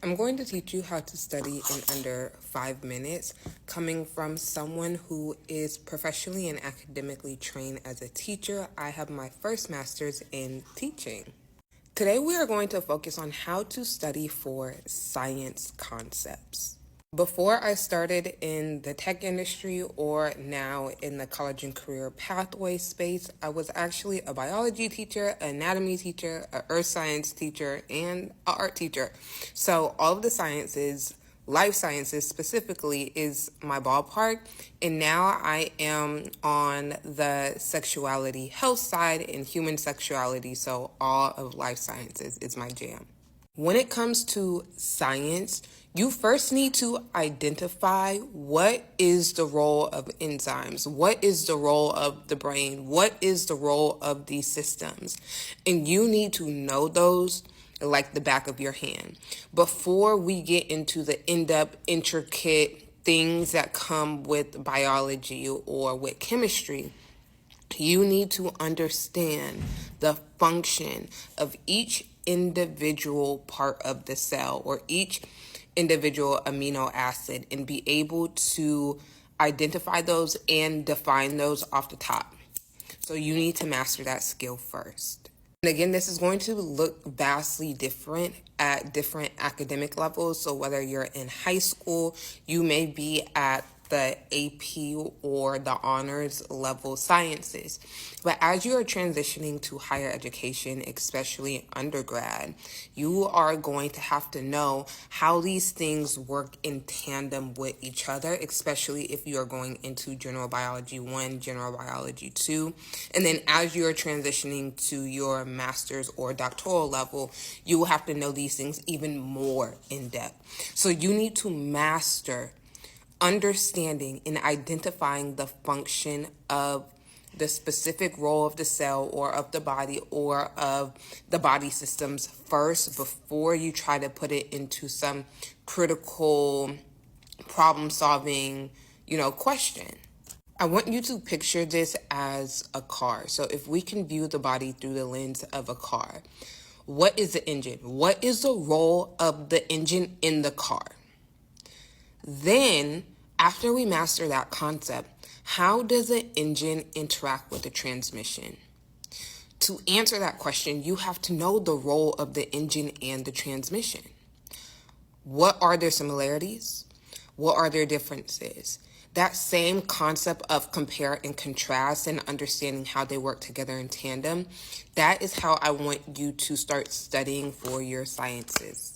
I'm going to teach you how to study in under 5 minutes, coming from someone who is professionally and academically trained as a teacher. I have my first master's in teaching. Today we are going to focus on how to study for science concepts. Before I started in the tech industry or now in the college and career pathway space, I was actually a biology teacher, an anatomy teacher, an earth science teacher, and an art teacher. So all of the sciences, life sciences specifically, is my ballpark. And now I am on the sexuality health side and human sexuality. So all of life sciences is my jam. When it comes to science, you first need to identify what is the role of enzymes, what is the role of the brain, what is the role of these systems. And you need to know those like the back of your hand. Before we get into the in-depth, intricate things that come with biology or with chemistry, you need to understand the function of each individual part of the cell or each individual amino acid and be able to identify those and define those off the top. So you need to master that skill first. And again, this is going to look vastly different at different academic levels. So whether you're in high school, you may be at the AP or the honors level sciences. But as you are transitioning to higher education, especially undergrad, you are going to have to know how these things work in tandem with each other, especially if you are going into general biology 1, general biology 2. And then as you are transitioning to your master's or doctoral level, you will have to know these things even more in depth. So you need to master understanding and identifying the function of the specific role of the cell or of the body or of the body systems first before you try to put it into some critical problem solving, question. I want you to picture this as a car. So if we can view the body through the lens of a car, what is the engine? What is the role of the engine in the car? Then, after we master that concept, how does the engine interact with the transmission? To answer that question, you have to know the role of the engine and the transmission. What are their similarities? What are their differences? That same concept of compare and contrast and understanding how they work together in tandem, that is how I want you to start studying for your sciences.